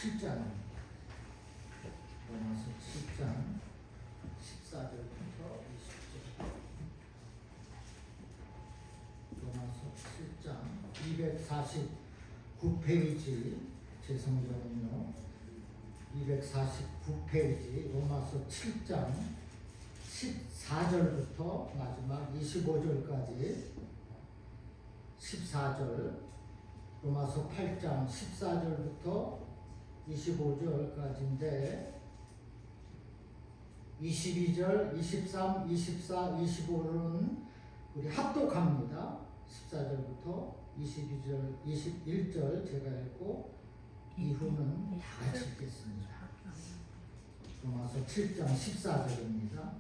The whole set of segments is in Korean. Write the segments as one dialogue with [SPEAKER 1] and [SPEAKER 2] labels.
[SPEAKER 1] 7장 로마서 7장 14절부터 20절 로마서 7장 249페이지 제 성경은요 249페이지 로마서 7장 14절부터 마지막 25절까지 14절 로마서 8장 14절부터 25절까지인데 22절, 23, 24, 25는 우리 합독합니다. 14절부터 22절, 21절 제가 읽고 이후는 다 같이 읽겠습니다. 로마서 7장 14절입니다.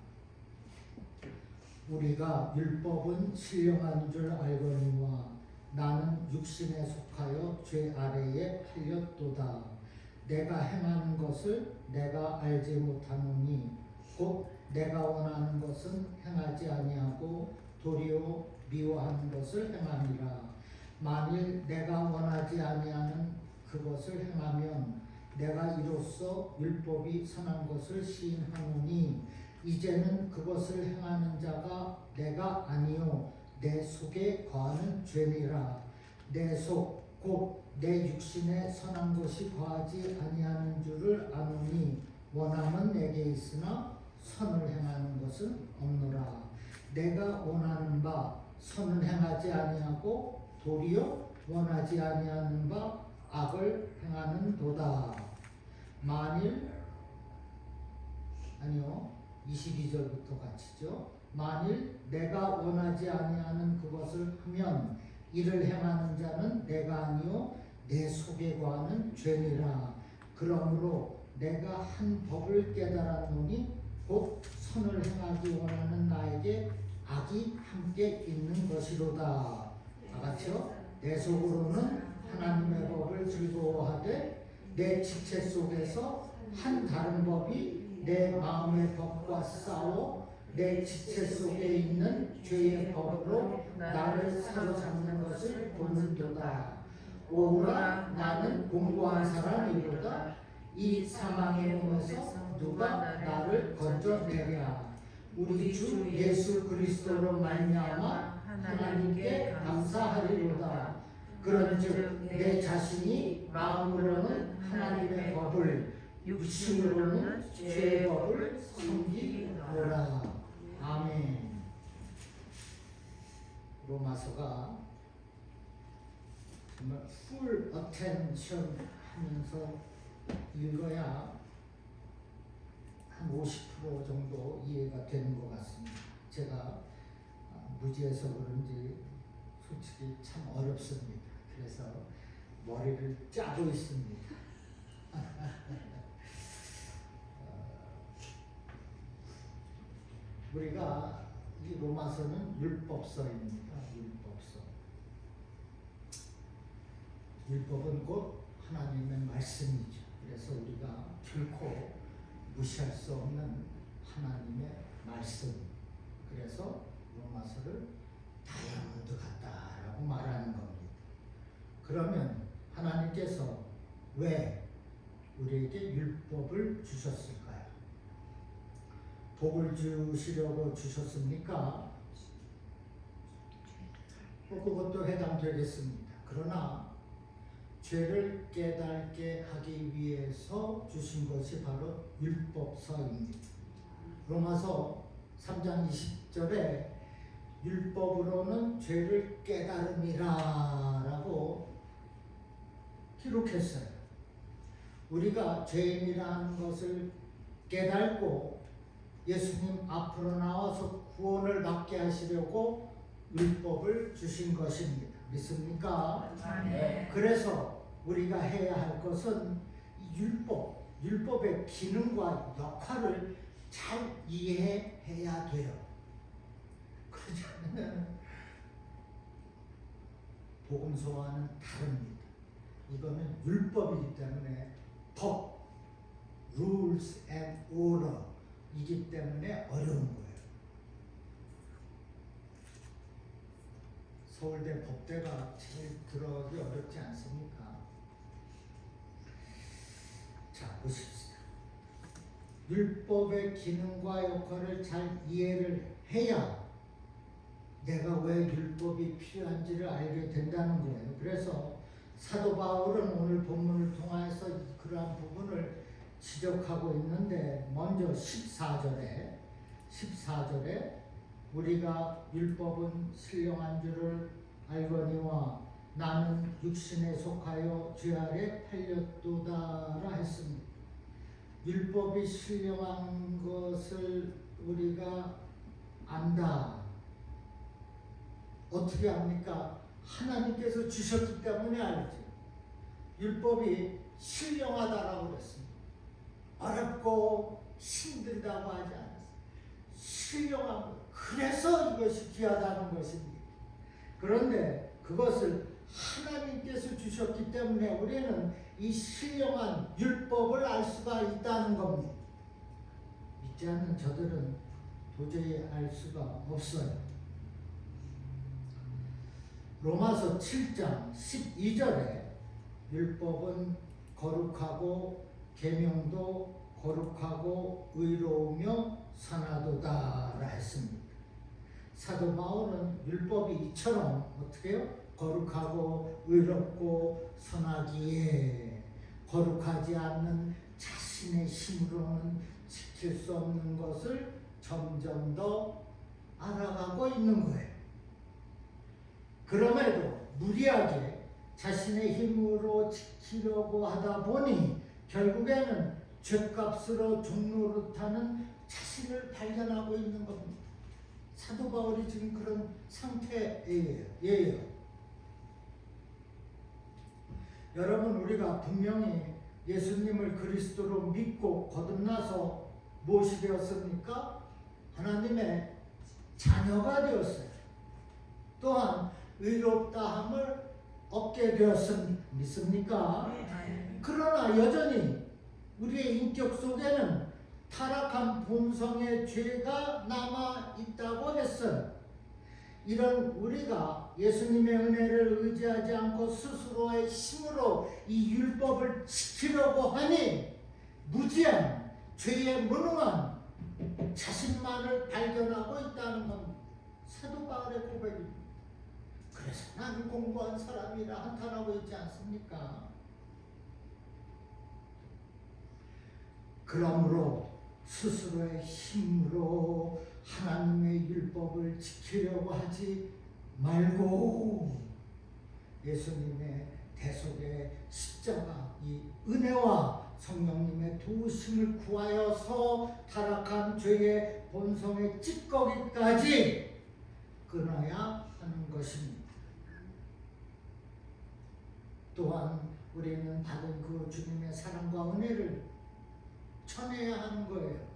[SPEAKER 1] 우리가 율법은 신령한 줄 알거니와 나는 육신에 속하여 죄 아래에 팔렸도다. 내가 행하는 것을 내가 알지 못하노니 곧 내가 원하는 것은 행하지 아니하고 도리어 미워하는 것을 행함이라. 만일 내가 원하지 아니하는 그것을 행하면 내가 이로써 율법이 선한 것을 시인하노니 이제는 그것을 행하는 자가 내가 아니요 내 속에 거하는 죄니라. 내 속 곧 내 육신에 선한 것이 거하지 아니하는 줄을 아노니 원함은 내게 있으나 선을 행하는 것은 없노라. 내가 원하는 바 선을 행하지 아니하고 도리어 원하지 아니하는 바 악을 행하는도다. 만일 22절부터 같이죠. 만일 내가 원하지 아니하는 그것을 하면 이를 행하는 자는 내가 아니요 내 속에 거하는 죄니라. 그러므로 내가 한 법을 깨달았노니 곧 선을 행하기 원하는 나에게 악이 함께 있는 것이로다. 다같이요. 내 속으로는 하나님의 법을 즐거워하되 내 지체 속에서 한 다른 법이 내 마음의 법과 싸워 내 지체 속에 있는 죄의 법으로 나를 사로잡는 것을 보는도다. 오라 나는 공고한 사람이로다. 이 사망의 몸에서 누가 나를 건져내랴. 우리 주 예수 그리스도로 말미암아 하나님께 감사하리로다. 그런즉 내 자신이 마음으로는 하나님의 법을 육신으로는 죄의 법을 섬기노라. 아멘. 로마서가 정말 풀 어텐션 하면서 읽어야 한 50% 정도 이해가 되는 것 같습니다. 제가 무지해서 그런지 솔직히 참 어렵습니다. 그래서 머리를 짜고 있습니다. 우리가 이 로마서는 율법서입니다. 율법서. 율법은 곧 하나님의 말씀이죠. 그래서 우리가 결코 무시할 수 없는 하나님의 말씀. 그래서 로마서를 다이아몬드 같다라고 말하는 겁니다. 그러면 하나님께서 왜 우리에게 율법을 주셨을까요? 복을 주시려고 주셨습니까? 그것도 해당되겠습니다. 그러나 죄를 깨닫게 하기 위해서 주신 것이 바로 율법서입니다. 로마서 3장 20절에 율법으로는 죄를 깨달음이라 라고 기록했어요. 우리가 죄인이라는 것을 깨닫고 예수님 앞으로 나와서 구원을 받게 하시려고 율법을 주신 것입니다. 믿습니까?
[SPEAKER 2] 네.
[SPEAKER 1] 그래서 우리가 해야 할 것은 율법의 기능과 역할을 잘 이해해야 돼요. 그렇지 않으면 복음서와는 다릅니다. 이거는 율법이기 때문에 법, rules and order 이기 때문에 어려운 거예요. 서울대 법대가 제일 들어가기 어렵지 않습니까? 자, 보십시다. 율법의 기능과 역할을 잘 이해를 해야 내가 왜 율법이 필요한지를 알게 된다는 거예요. 그래서 사도 바울은 오늘 본문을 통해서 그러한 부분을 지적하고 있는데, 먼저 14절에 우리가 율법은 신령한 줄을 알거니와 나는 육신에 속하여 죄 아래 팔렸도다라 했습니다. 율법이 신령한 것을 우리가 안다. 어떻게 합니까? 하나님께서 주셨기 때문에 알죠. 율법이 신령하다라고 그랬습니다. 어렵고 힘들다고 하지 않았어요. 신령한 것. 그래서 이것이 귀하다는 것입니다. 그런데 그것을 하나님께서 주셨기 때문에 우리는 이 신령한 율법을 알 수가 있다는 겁니다. 믿지 않는 저들은 도저히 알 수가 없어요. 로마서 7장 12절에 율법은 거룩하고 계명도 거룩하고 의로우며 선하도다라 했습니다. 사도 바울은 율법이 이처럼 어떻게 해요? 거룩하고 의롭고 선하기에 거룩하지 않는 자신의 힘으로는 지킬 수 없는 것을 점점 더 알아가고 있는 거예요. 그럼에도 무리하게 자신의 힘으로 지키려고 하다 보니 결국에는 죗값으로 종노릇하는 자신을 발견하고 있는 겁니다. 사도 바울이 지금 그런 상태예요. 여러분, 우리가 분명히 예수님을 그리스도로 믿고 거듭나서 무엇이 되었습니까? 하나님의 자녀가 되었어요. 또한 의롭다함을 얻게 되었습니다. 믿습니까? 그러나 여전히 우리의 인격 속에는 타락한 본성의 죄가 남아 있다고 했어요. 이런 우리가 예수님의 은혜를 의지하지 않고 스스로의 힘으로 이 율법을 지키려고 하니 무지한 죄에 무능한 자신만을 발견하고 있다는 겁니다. 사도 바울의 고백입니다. 그래서 나는 공부한 사람이라 한탄하고 있지 않습니까? 그러므로 스스로의 힘으로 하나님의 율법을 지키려고 하지 말고 예수님의 대속의 십자가, 이 은혜와 성령님의 도우심을 구하여서 타락한 죄의 본성의 찌꺼기까지 끊어야 하는 것입니다. 또한 우리는 받은 그 주님의 사랑과 은혜를 전해야 하는 거예요.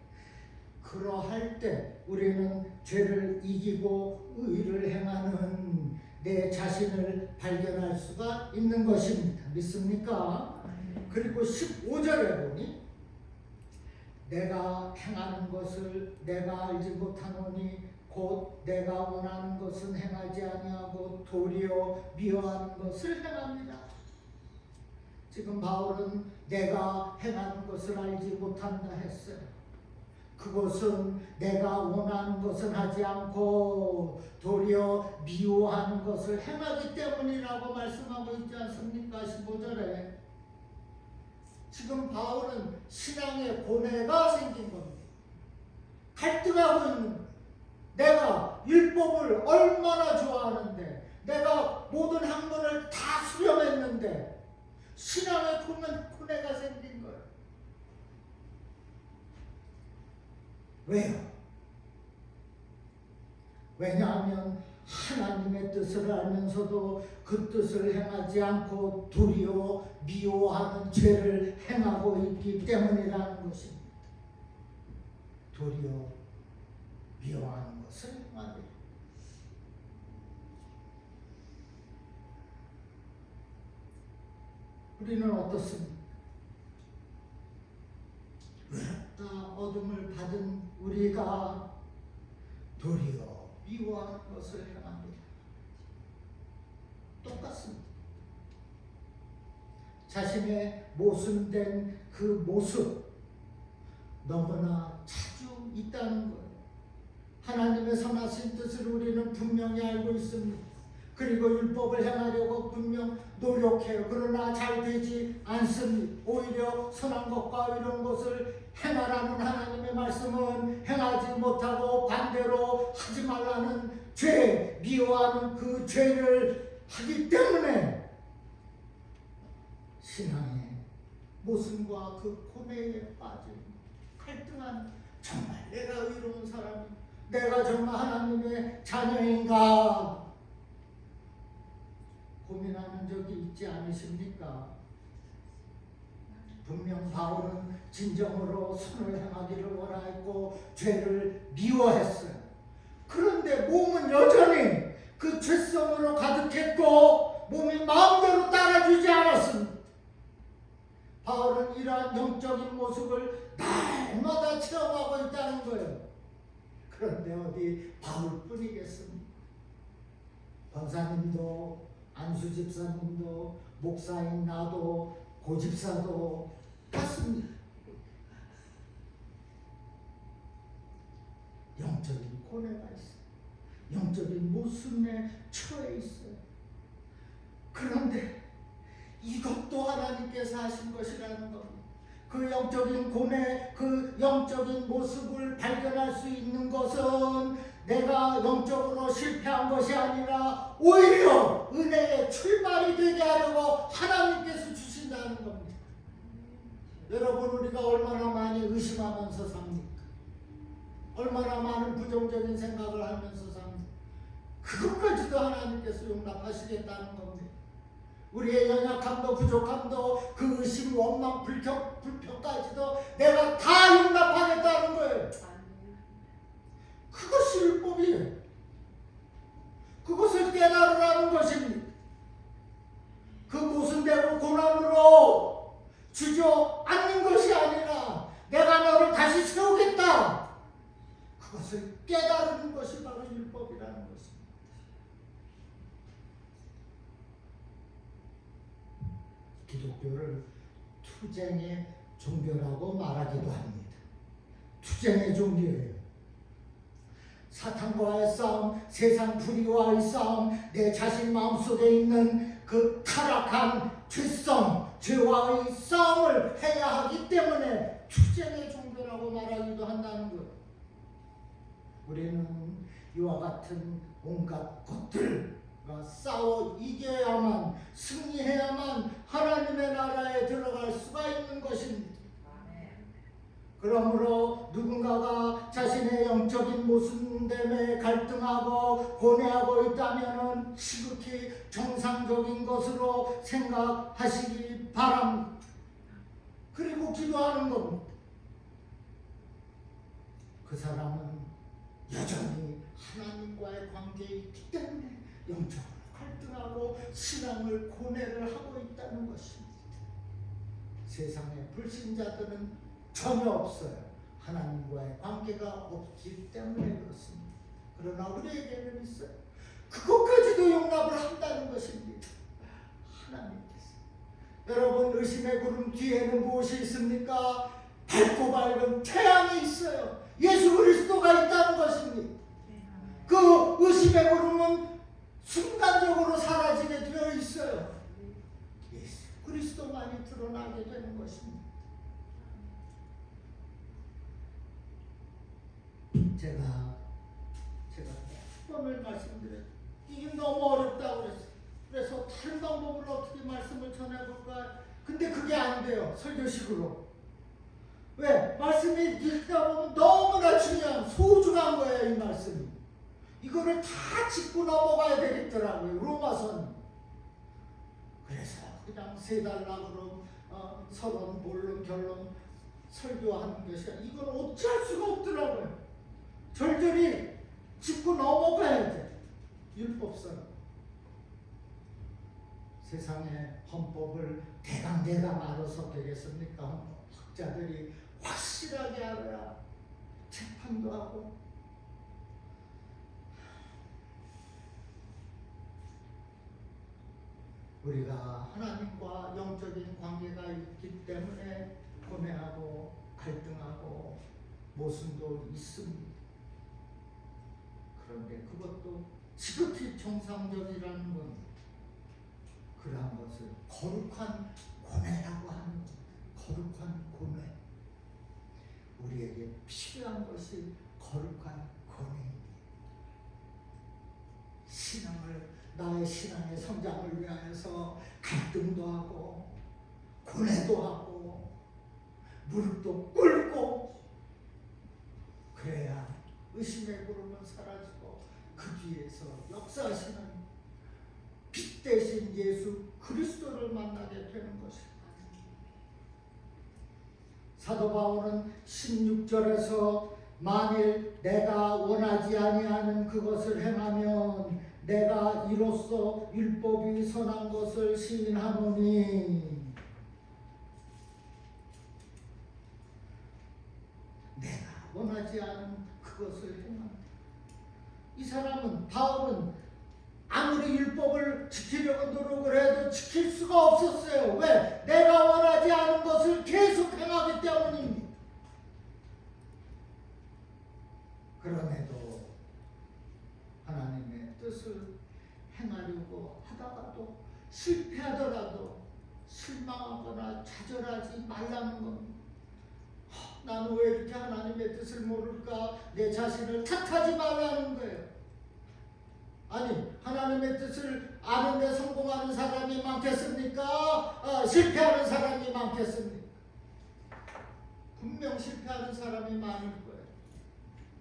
[SPEAKER 1] 그러할 때 우리는 죄를 이기고 의를 행하는 내 자신을 발견할 수가 있는 것입니다. 믿습니까? 그리고 15절에 보니 내가 행하는 것을 내가 알지 못하노니 곧 내가 원하는 것은 행하지 아니하고 도리어 미워하는 것을 행합니다. 지금 바울은 내가 행하는 것을 알지 못한다 했어요. 그것은 내가 원하는 것은 하지 않고 도리어 미워하는 것을 행하기 때문이라고 말씀하고 있지 않습니까? 15절에 지금 바울은 신앙의 고뇌가 생긴 겁니다. 갈등하고 있는 거예요. 내가 율법을 얼마나 좋아하는데, 내가 모든 학문을 다 수렴했는데 신앙에 고뇌가 생긴 거예요. 왜요? 왜냐하면 하나님의 뜻을 알면서도 그 뜻을 행하지 않고 도리어 미워하는 죄를 행하고 있기 때문이라는 것입니다. 도리어 미워하는 것을 행하는 거예요. 우리는 어떻습니까? 외롭다 어둠을 받은 우리가 도리어 미워하는 것을 행합니다. 똑같습니다. 자신의 모순된 그 모습 너무나 자주 있다는 거예요. 하나님의 선하신 뜻을 우리는 분명히 알고 있습니다. 그리고 율법을 행하려고 분명 노력해요. 그러나 잘 되지 않습니다. 오히려 선한 것과 이런 것을 행하라는 하나님의 말씀은 행하지 못하고 반대로 하지 말라는 죄, 미워하는 그 죄를 하기 때문에 신앙의 모순과 그 고뇌에 빠진 갈등한, 정말 내가 의로운 사람이, 내가 정말 하나님의 자녀인가 고민하는 적이 있지 않으십니까? 분명 바울은 진정으로 선을 행하기를 원하였고 죄를 미워했어요. 그런데 몸은 여전히 그 죄성으로 가득했고 몸이 마음대로 따라주지 않았습니다. 바울은 이러한 영적인 모습을 날마다 체험하고 있다는 거예요. 그런데 어디 바울뿐이겠습니까? 권사님도 안수 집사님도 목사인 나도 고집사도 같습니다. 영적인 고뇌가 있어요. 영적인 모순에 처해 있어요. 그런데 이것도 하나님께서 하신 것이라는 겁니다. 그 영적인 고뇌, 그 영적인 모습을 발견할 수 있는 것은 내가 영적으로 실패한 것이 아니라 오히려 은혜의 출발이 되게 하려고 하나님께서 주신다는 겁니다. 여러분, 우리가 얼마나 많이 의심하면서 삽니까? 얼마나 많은 부정적인 생각을 하면서 삽니까? 그것까지도 하나님께서 용납하시겠다는 겁니다. 우리의 연약함도 부족함도 그 의심, 원망, 불평까지도 내가 다 용납하겠다는 거예요. 그것이 율법이에요. 그것을 깨달으라는 것입니다. 그 모순되고 고난으로 주저앉는 것이 아니라 내가 너를 다시 세우겠다. 그것을 깨달으는 것이 바로 율법이라는 것입니다. 기독교를 투쟁의 종교라고 말하기도 합니다. 투쟁의 종교예요. 사탄과의 싸움, 세상 불의와의 싸움, 내 자신 마음속에 있는 그 타락한 죄성, 죄와의 싸움을 해야 하기 때문에 투쟁의 종교라고 말하기도 한다는 거예요. 우리는 이와 같은 온갖 것들과 싸워 이겨야만, 승리해야만 하나님의 나라에 들어갈 수가 있는 것입니다. 그러므로 누군가가 자신의 영적인 모순 때문에 갈등하고 고뇌하고 있다면 시극히 정상적인 것으로 생각하시기 바랍니다. 그리고 기도하는 겁니다. 그 사람은 여전히 하나님과의 관계에 있기 때문에 영적으로 갈등하고 신앙을 고뇌를 하고 있다는 것입니다. 세상에 불신자들은 전혀 없어요. 하나님과의 관계가 없기 때문에 그렇습니다. 그러나 우리에게는 있어요. 그것까지도 용납을 한다는 것입니다. 하나님께서. 여러분, 의심의 구름 뒤에는 무엇이 있습니까? 밝고 밝은 태양이 있어요. 예수 그리스도가 있다는 것입니다. 그 의심의 구름은 순간적으로 사라지게 되어 있어요. 예수 그리스도만이 드러나게 되는 것입니다. 제가 몇 번을 말씀드려요. 이게 너무 어렵다고 그랬어요. 그래서 다른 방법으로 어떻게 말씀을 전해볼까? 근데 그게 안 돼요. 설교식으로. 왜? 말씀이 읽다 보면 너무나 중요한, 소중한 거예요, 이 말씀이. 이거를 다 짚고 넘어가야 되겠더라고요, 로마서는. 그래서 그냥 세 달락으로 서론, 본론, 결론 설교하는 것이 이건 어찌할 수가 없더라고요. 절절히 짚고 넘어가야 돼. 율법서는. 세상의 헌법을 대강 알아서 되겠습니까? 헌법학자들이 확실하게 알아야 재판도 하고. 우리가 하나님과 영적인 관계가 있기 때문에 모순도 있습니다. 그런데 그것도 지극히 정상적이라는 건 그러한 것을 거룩한 고뇌라고 하는 겁니다. 거룩한 고뇌. 우리에게 필요한 것이 거룩한 고뇌입니다. 나의 신앙의 성장을 위하여서 갈등도 하고 고뇌도 하고 무릎도 꿇고 그래야 의심의 구름은 사라지고 그 뒤에서 역사하시는 빛 대신 예수 그리스도를 만나게 되는 것입니다. 사도 바울은 16절에서 만일 내가 원하지 아니하는 그것을 행하면 내가 이로써 율법이 선한 것을 시인하노니 내가 원하지 않은 그것을 행한다. 이 사람은 바울은 아무리 율법을 지키려고 노력을 해도 지킬 수가 없었어요. 왜? 내가 원하지 않은 것을 계속 행하기 때문입니다. 그럼에도 하나님의 뜻을 행하려고 하다가도 실패하더라도 실망하거나 좌절하지 말라는 겁니다. 나는 왜 이렇게 하나님의 뜻을 모를까? 내 자신을 탓하지 말라는 거예요. 아니, 하나님의 뜻을 아는데 성공하는 사람이 많겠습니까? 실패하는 사람이 많겠습니까? 분명 실패하는 사람이 많을 거예요.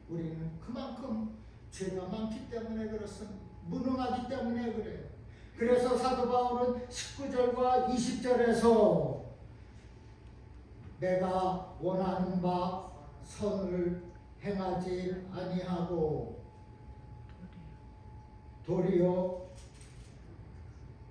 [SPEAKER 1] 우리는 그만큼 죄가 많기 때문에 그렇습니다. 무능하기 때문에 그래요. 그래서 사도 바울은 19절과 20절에서 내가 원하는 바 선을 행하지 아니하고 도리어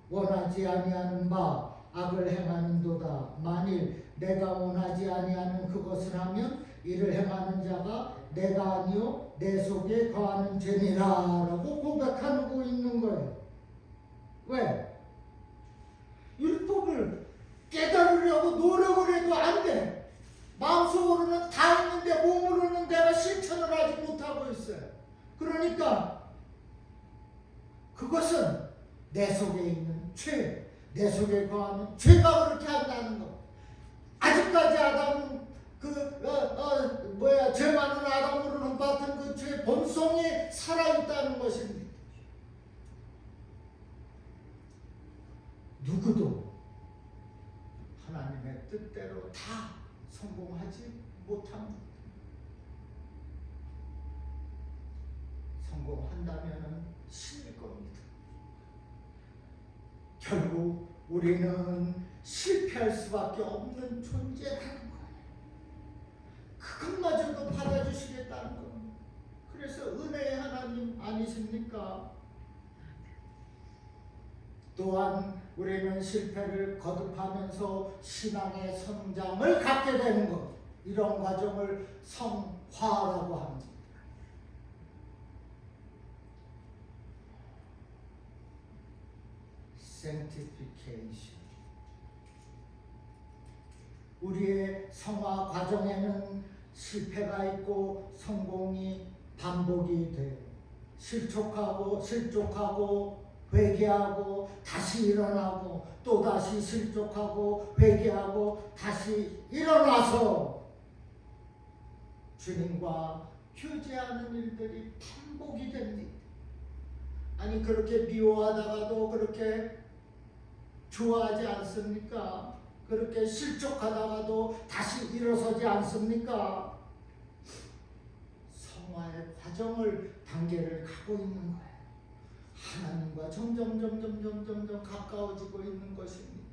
[SPEAKER 1] 원하지 아니하는 바 악을 행하는도다. 만일 내가 원하지 아니하는 그것을 하면 이를 행하는 자가 내가 아니요 내 속에 거하는 죄니라 라고 고백하고 있는 거예요. 왜? 율법을 깨달으려고 노력을 해도 안 돼. 마음속으로는 다 있는데 몸으로는 내가 실천을 하지 못하고 있어요. 그러니까 그것은 내 속에 있는 죄, 내 속에 거하는 죄가 그렇게 한다는 거. 아직까지 아담은 죄 많은 아담으로는 받은 그 죄 본성이 살아있다는 것입니다. 누구도 하나님의 뜻대로 다 성공하지 못합니다. 성공한다면 신일 겁니다. 결국 우리는 실패할 수밖에 없는 존재라는 거예요. 그것마저도 받아주시겠다는 겁니다. 그래서 은혜의 하나님 아니십니까? 또한 우리는 실패를 거듭하면서 신앙의 성장을 갖게 되는 것, 이런 과정을 성화라고 합니다. sanctification. 우리의 성화 과정에는 실패가 있고 성공이 반복이 돼요. 실족하고 회개하고 다시 일어나고 또다시 실족하고 회개하고 다시 일어나서 주님과 교제하는 일들이 반복이 됩니다. 아니, 그렇게 미워하다가도 그렇게 좋아하지 않습니까? 그렇게 실족하다가도 다시 일어서지 않습니까? 성화의 과정을 단계를 가고 있는 거예요. 하나님과 점점 가까워지고 있는 것입니다.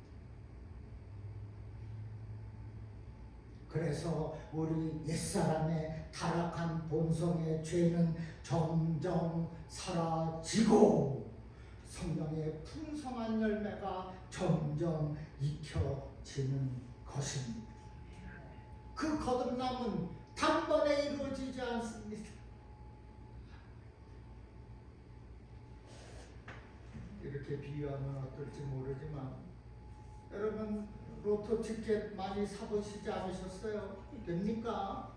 [SPEAKER 1] 그래서 우리 옛사람의 타락한 본성의 죄는 점점 사라지고 성령의 풍성한 열매가 점점 익혀지는 것입니다. 그 거듭남은 단번에 이루어지지 않습니다. 이렇게 비유하면 어떨지 모르지만 여러분 로또 티켓 많이 사보시지 않으셨어요? 됩니까?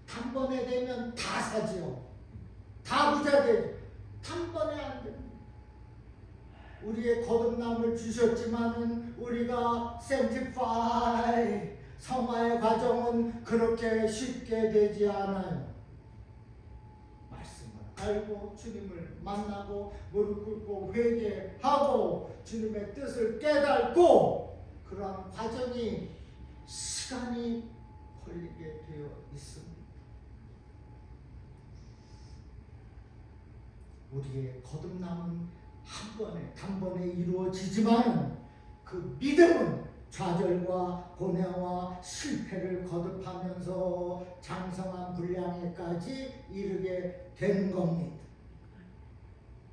[SPEAKER 1] 단번에 되면 다 사지요. 다 부자 되죠. 단번에 안 됩니다. 우리의 거듭남을 주셨지만은 우리가 sanctify 성화의 과정은 그렇게 쉽게 되지 않아요. 말씀을 알고 주님을 만나고 무릎 꿇고 회개하고 주님의 뜻을 깨닫고 그러한 과정이 시간이 걸리게 되어 있습니다. 우리의 거듭남은 한 번에 단번에 이루어지지만 그 믿음은 좌절과 고뇌와 실패를 거듭하면서 장성한 분량에까지 이르게 되는 겁니다.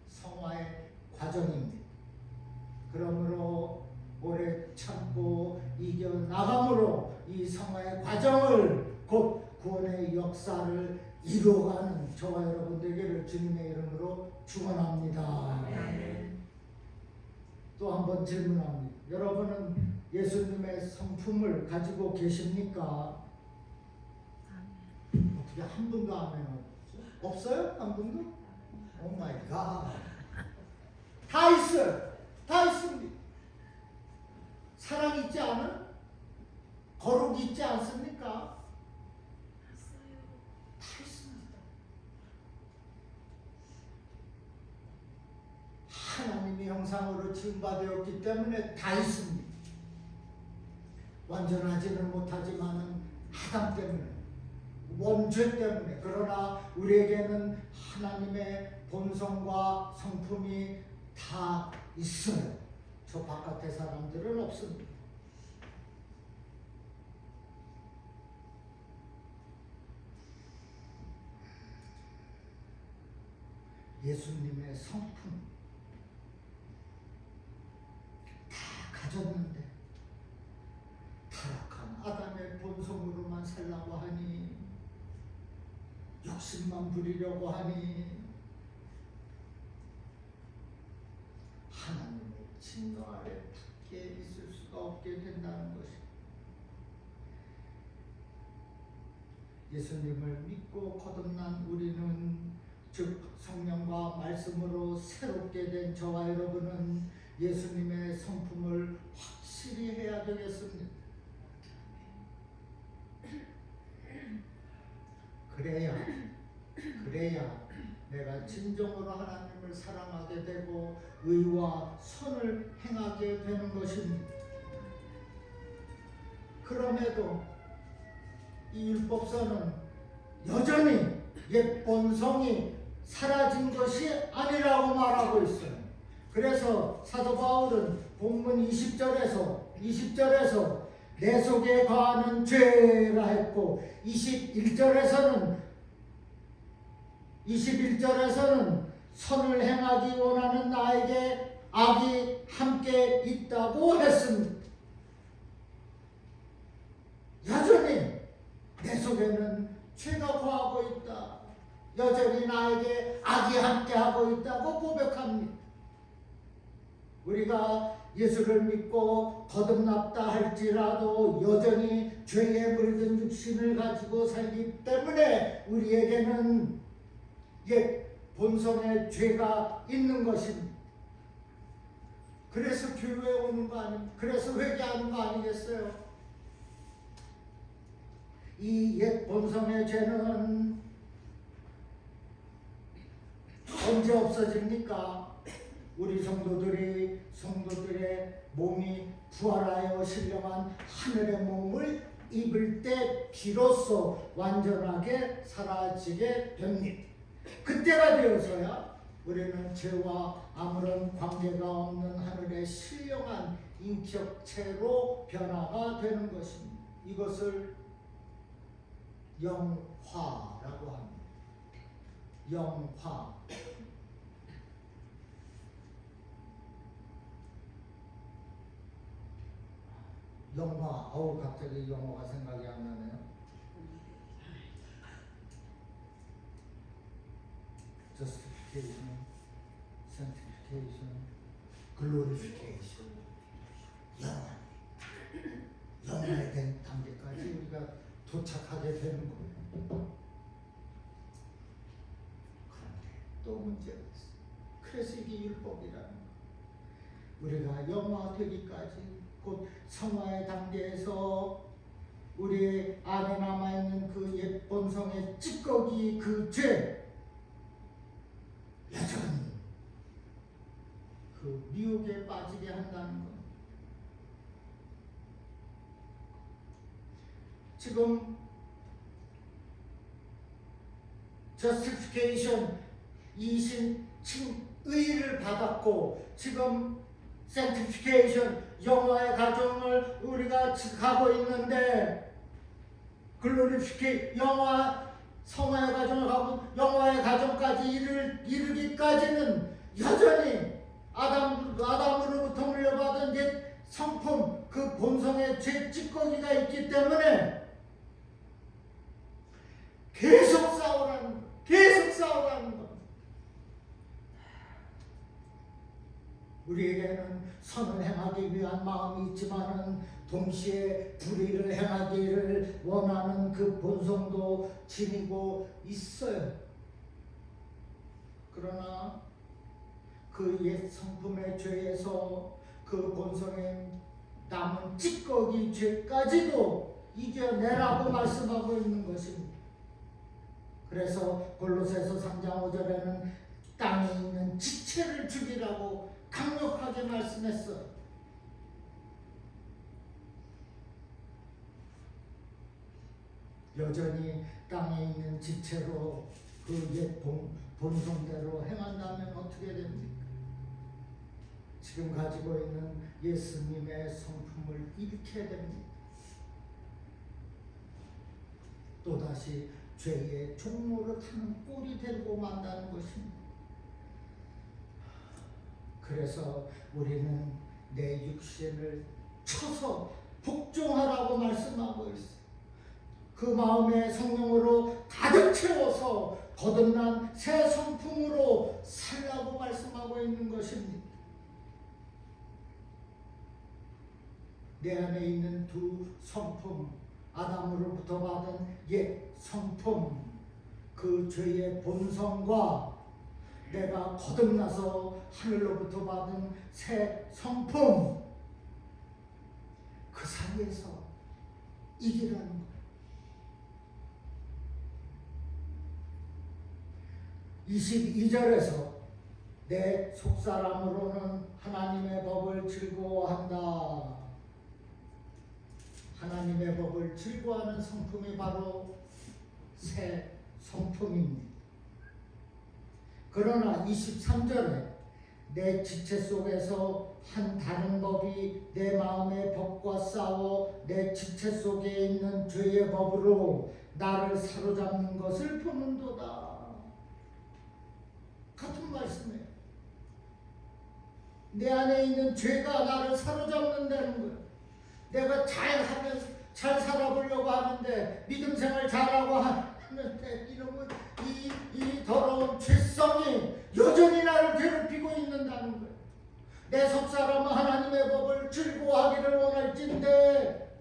[SPEAKER 1] 성화의 과정입니다. 그러므로 오래 참고 이겨나감으로 이 성화의 과정을 곧 구원의 역사를 이루어가는 저와 여러분 되기를 주님의 이름으로 축원합니다. 또 한 번 질문합니다. 여러분은 예수님의 성품을 가지고 계십니까? 어떻게 한 분도 아멘 없어요? 한 분도? 오 마이 갓. 다 있어요. 다 있습니다. 사랑 있지 않은? 거룩 있지 않습니까? 다 있습니다. 하나님의 형상으로 지음받았기 때문에 다 있습니다. 완전하지는 못하지만은 아담 때문에, 원죄 때문에, 그러나 우리에게는 하나님의 본성과 성품이 다 있어요. 저 바깥의 사람들은 없습니다. 예수님의 성품 다 가졌는데 타락한 아담의 본성으로만 살라고 하니, 욕심만 부리려고 하니 하나님의 진노 아래 굳게 있을 수가 없게 된다는 것입니다. 예수님을 믿고 거듭난 우리는, 즉 성령과 말씀으로 새롭게 된 저와 여러분은 예수님의 성품을 확실히 해야 되겠습니다. 그래야 내가 진정으로 하나님을 사랑하게 되고 의와 선을 행하게 되는 것입니다. 그럼에도 이 율법서는 여전히 옛 본성이 사라진 것이 아니라고 말하고 있어요. 그래서 사도 바울은 본문 20절에서 내 속에 거하는 죄라 했고, 21절에서는 선을 행하기 원하는 나에게 악이 함께 있다고 했습니다. 여전히 내 속에는 죄가 거하고 있다. 여전히 나에게 악이 함께하고 있다고 고백합니다. 우리가 예수를 믿고 거듭났다 할지라도 여전히 죄에 물든 육신을 가지고 살기 때문에 우리에게는 옛 본성의 죄가 있는 것입니다. 그래서 교회에 오는 거 아닙니까? 그래서 회개하는 거 아니겠어요? 이 옛 본성의 죄는 언제 없어집니까? 우리 성도들의 몸이 부활하여 신령한 하늘의 몸을 입을 때 비로소 완전하게 사라지게 됩니다. 그때가 되어서야 우리는 죄와 아무런 관계가 없는 하늘의 신령한 인격체로 변화가 되는 것입니다. 이것을 영화라고 합니다. 영화. 영화. 갑자기 영어가 생각이 안 나네요. Justification, sanctification, glorification. 영화에 된 단계까지 우리가 도착하게 되는 거예요. 또 문제가 있어요. 그래서 이게 율법이라는 거예요. 우리가 영화 되기까지 곧 성화의 단계에서 우리 안에 남아있는 그 옛 본성의 찌꺼기 그 죄 여전히 그 미혹에 빠지게 한다는 것. 지금 justification 이신 칭의를 받았고 지금 sanctification 영화의 과정을 우리가 가고 있는데 glorification 영화 성화의 과정을 가고 영화의 과정까지 이르기까지는 여전히 아담으로부터 물려받은 옛 성품 그 본성의 죄 찌꺼기가 있기 때문에 계속 싸우라는 것. 우리에게는 선을 행하기 위한 마음이 있지만은 동시에 불의를 행하기를 원하는 그 본성도 지니고 있어요. 그러나 그 옛 성품의 죄에서 그 본성에 남은 찌꺼기 죄까지도 이겨내라고 말씀하고 있는 것입니다. 그래서 골로새서 3장 5절에는 땅에 있는 지체를 죽이라고 강력하게 말씀했어요. 여전히 땅에 있는 지체로 그 옛 본성대로 행한다면 어떻게 됩니까? 지금 가지고 있는 예수님의 성품을 잃게 됩니다. 또다시 죄의 종로를 타는 꼴이 되고 만다는 것입니다. 그래서 우리는 내 육신을 쳐서 복종하라고 말씀하고 있어요. 그 마음의 성령으로 가득 채워서 거듭난 새 성품으로 살라고 말씀하고 있는 것입니다. 내 안에 있는 두 성품, 아담으로부터 받은 옛 성품, 그 죄의 본성과 내가 거듭나서 하늘로부터 받은 새 성품, 그 사이에서 이기라는 거예요. 22절에서 내 속사람으로는 하나님의 법을 즐거워한다. 하나님의 법을 즐거워하는 성품이 바로 새 성품입니다. 그러나 23절에 내 지체 속에서 한 다른 법이 내 마음의 법과 싸워 내 지체 속에 있는 죄의 법으로 나를 사로잡는 것을 보는도다. 같은 말씀이에요. 내 안에 있는 죄가 나를 사로잡는다는 거예요. 내가 잘 살아보려고 하는데 믿음 생활 잘하고 하는데 이러면 이 더러운 죄성이 여전히 나를 괴롭히고 있는다는 거예요. 내 속사람은 하나님의 법을 즐거워하기를 원할진데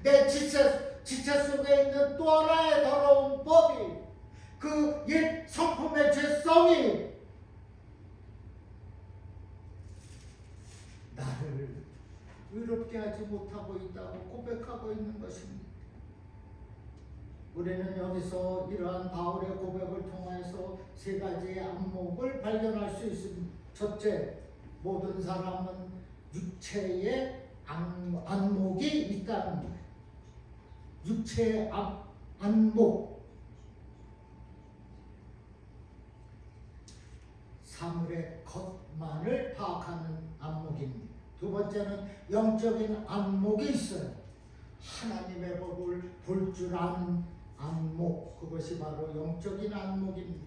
[SPEAKER 1] 내 지체 속에 있는 또 하나의 더러운 법이 그 옛 성품의 죄성이 나를 의롭게 하지 못하고 있다고 고백하고 있는 것입니다. 우리는 여기서 이러한 바울의 고백을 통해서 세 가지의 안목을 발견할 수 있습니다. 첫째, 모든 사람은 육체의 안목이 있다는 거예요. 육체의 안목, 사물의 겉만을 파악하는 안목입니다. 두 번째는 영적인 안목이 있어요. 하나님의 법을 볼 줄 아는 안목, 그것이 바로 영적인 안목입니다.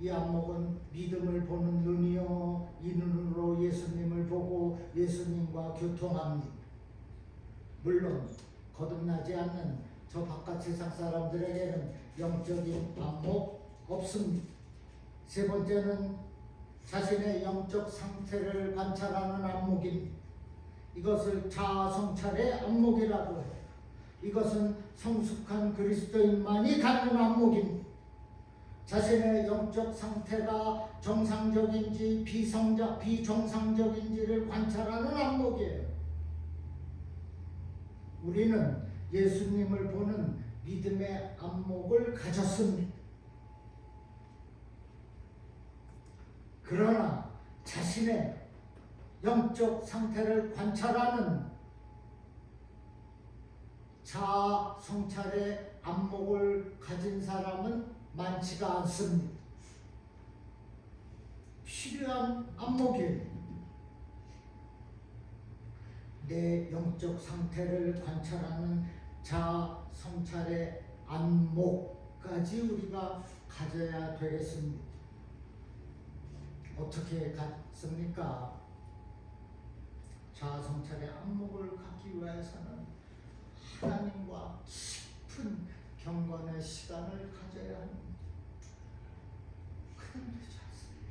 [SPEAKER 1] 이 안목은 믿음을 보는 눈이요, 이 눈으로 예수님을 보고 예수님과 교통합니다. 물론 거듭나지 않는 저 바깥 세상 사람들에게는 영적인 안목 없습니다. 세 번째는 자신의 영적 상태를 관찰하는 안목입니다. 이것을 자아 성찰의 안목이라고 해요. 이것은 성숙한 그리스도인만이 갖는 안목입니다. 자신의 영적 상태가 정상적인지 비정상적인지를 관찰하는 안목이에요. 우리는 예수님을 보는 믿음의 안목을 가졌습니다. 그러나 자신의 영적 상태를 관찰하는 자아 성찰의 안목을 가진 사람은 많지가 않습니다. 필요한 안목이에요. 내 영적 상태를 관찰하는 자아 성찰의 안목까지 우리가 가져야 되겠습니다. 어떻게 갖습니까? 자아 성찰의 안목을 갖기 위해서는 하나님과 깊은 경건의 시간을 가져야 합니다. 그냥 되지 않습니다.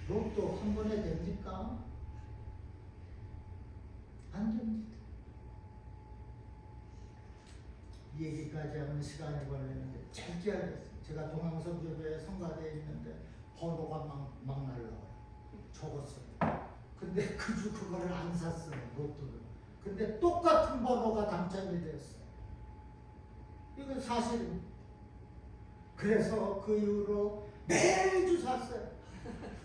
[SPEAKER 1] 로또 한 번에 됩니까? 안 됩니다. 이 얘기까지 하면 시간이 걸리는데 짧게 하겠습니다. 제가 동양선교회에 성가대에 있는데 번호가 막 날라와요. 적었어요. 근데 그 주 그거를 안 샀어요. 로또를. 근데 똑같은 번호가 당첨이 됐어요. 이건 사실입니다. 그래서 그 이후로 매주 샀어요.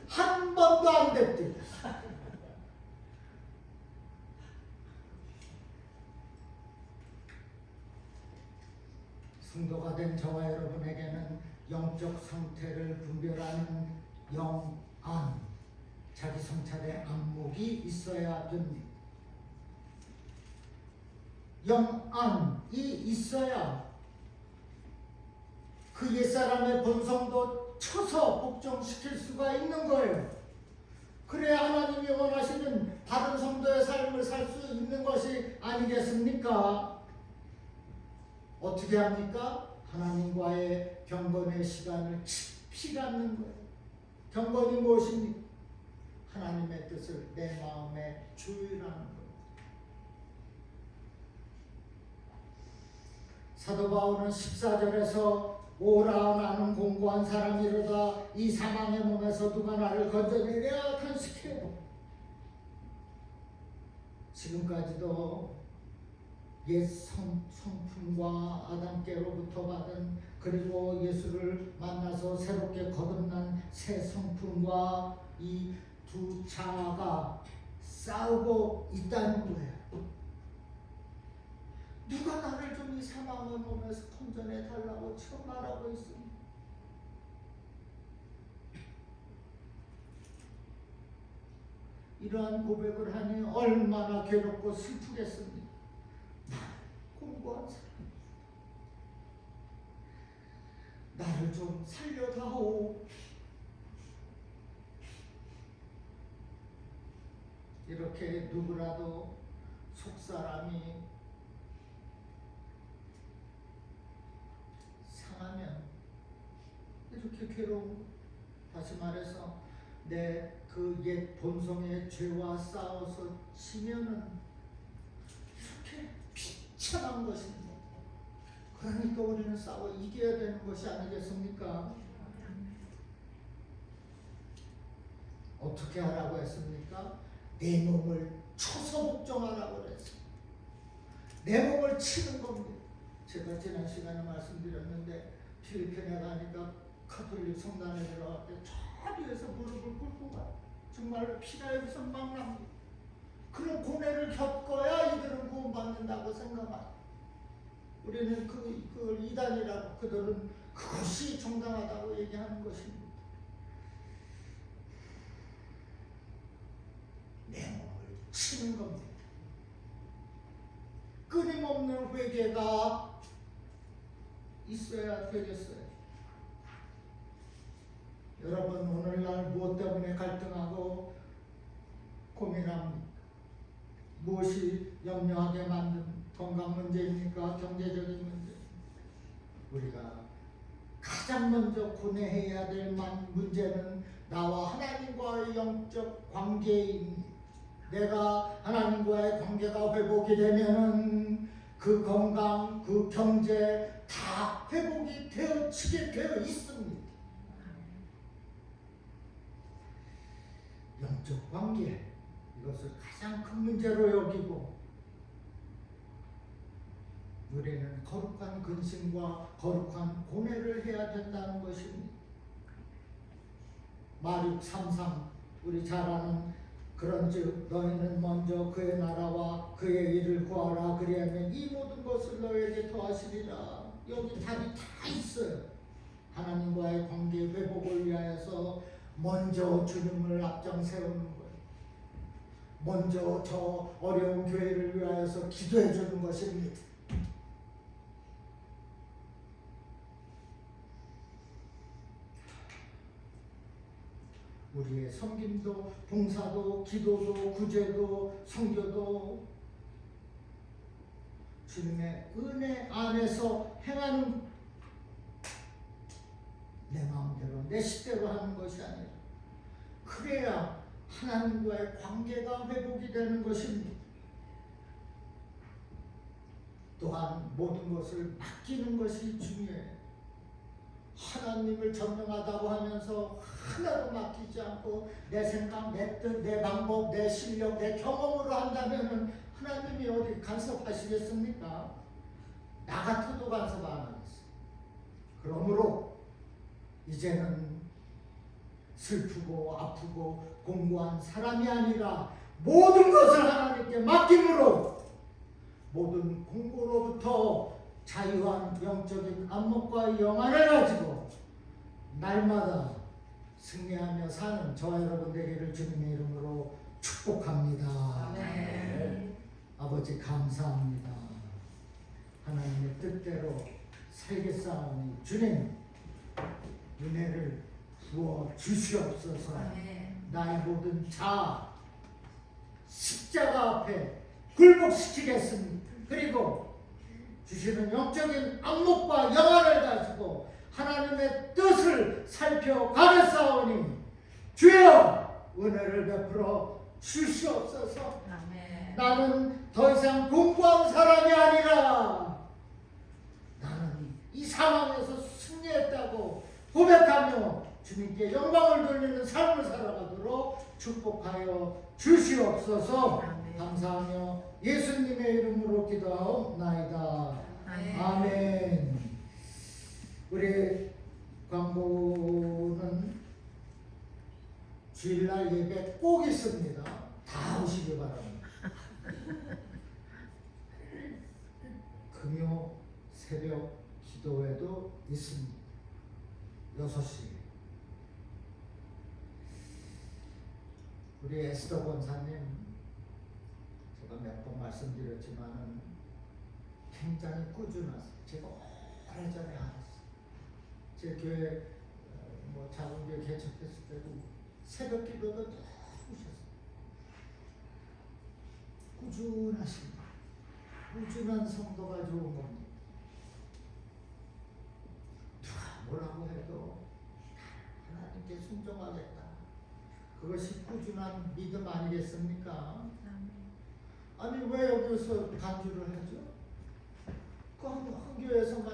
[SPEAKER 1] 한 번도 안 됐대요. 성도가 된 저와 여러분에게는 영적 상태를 분별하는 영안, 자기 성찰의 안목이 있어야 됩니다. 영안이 있어야 그 옛사람의 본성도 쳐서 복종시킬 수가 있는 거예요. 그래야 하나님이 원하시는 바른 성도의 삶을 살 수 있는 것이 아니겠습니까? 어떻게 합니까? 하나님과의 경건의 시간을 깊이 갖는 거예요. 경건이 무엇입니까? 하나님의 뜻을 내 마음에 주의하는 거예요. 사도 바울은 14절에서 오라 나는 공고한 사람이로다 이 사망의 몸에서 누가 나를 건져내랴 탄식해요. 지금까지도 옛 성품과 아담께로부터 받은 그리고 예수를 만나서 새롭게 거듭난 새 성품과 이 두 자아가 싸우고 있다는 거예요. 누가 나를 좀 이 사망의 몸에서 건져내 달라고 지금 말하고 있습니다. 이러한 고백을 하니 얼마나 괴롭고 슬프겠습니까? 공부한 사람, 나를 좀 살려다오. 이렇게 누구라도 속사람이 상하면 이렇게 괴로운, 다시 말해서 내 그 옛 본성의 죄와 싸워서 지면은 이렇게 비참한 것입니다. 그러니까 우리는 싸워 이겨야 되는 것이 아니겠습니까? 어떻게 하라고 했습니까? 내 몸을 쳐서 복종하라고 그랬어요. 내 몸을 치는 겁니다. 제가 지난 시간에 말씀드렸는데 필리핀에 가니까 카톨릭 성당에 들어갈 때 저 뒤에서 무릎을 꿇고 가요. 정말 피가 여기서 막 납니다. 그런 고뇌를 겪어야 이들은 구원받는다고 생각합니다. 우리는 그걸 이단이라고, 그들은 그것이 정당하다고 얘기하는 것입니다. 내 몸을 치는 겁니다. 끊임없는 회개가 있어야 되겠어요. 여러분, 오늘날 무엇 때문에 갈등하고 고민합니까? 무엇이 염려하게 만든 건강 문제입니까? 경제적인 문제? 우리가 가장 먼저 고뇌해야 될 문제는 나와 하나님과의 영적 관계입니다. 내가 하나님과의 관계가 회복이 되면은 그 건강, 그 경제 다 회복이 되어지게 되어 있습니다. 영적 관계, 이것을 가장 큰 문제로 여기고 우리는 거룩한 근심과 거룩한 고뇌를 해야 된다는 것입니다. 마륙 3상 우리 잘 아는 그런즉 너희는 먼저 그의 나라와 그의 일을 구하라. 그리하면 이 모든 것을 너희에게 더하시리라. 여기 답이 다 있어요. 하나님과의 관계 회복을 위하여서 먼저 주님을 앞장 세우는 거예요. 먼저 저 어려운 교회를 위하여서 기도해 주는 것입니다. 우리의 섬김도, 봉사도, 기도도, 구제도, 선교도 주님의 은혜 안에서 행하는, 내 마음대로 내 식대로 하는 것이 아니라 그래야 하나님과의 관계가 회복이 되는 것입니다. 또한 모든 것을 맡기는 것이 중요해요. 하나님을 전능하다고 하면서 하나도 맡기지 않고 내 생각, 내 뜻, 내 방법, 내 실력, 내 경험으로 한다면 하나님이 어디 간섭하시겠습니까? 나 같아도 간섭 안 하겠어요. 그러므로 이제는 슬프고 아프고 공고한 사람이 아니라 모든 것을 하나님께 맡김으로 모든 공고로부터 자유한 영적인 안목과 영안을 가지고 날마다 승리하며 사는 저와 여러분 되기를 주님의 이름으로 축복합니다.
[SPEAKER 2] 아멘.
[SPEAKER 1] 아버지 감사합니다. 하나님의 뜻대로 살겠사오니 주님 은혜를 부어 주시옵소서. 나의 모든 자아 십자가 앞에 굴복시키겠습니다. 그리고 주시는 영적인 안목과 영안을 가지고 하나님의 뜻을 살펴가겠사오니 주여 은혜를 베풀어 주시옵소서. 나는 더 이상 공부한 사람이 아니라 나는 이 상황에서 승리했다고 고백하며 주님께 영광을 돌리는 삶을 살아가도록 축복하여 주시옵소서. 감사하며 예수님의 이름으로 기도하옵나이다. 아멘. 우리 광고는 주일날 예배 꼭 있습니다. 다 오시기 바랍니다. 금요 새벽 기도회도 있습니다. 6시. 우리 에스더 권사님 제가 몇 번 말씀드렸지만은 굉장히 꾸준하세요. 제가 오래전에 알았어요. 제 교회 뭐 작은 교회 개척했을 때도 새벽 기도도 쭉 오셨어요. 꾸준하십니다. 꾸준한 성도가 좋은 겁니다. 누가 뭐라고 해도 하나님께 순종하겠다. 그것이 꾸준한 믿음 아니겠습니까? 아니 왜 여기서 간주를 하죠? 그 한 교회에서만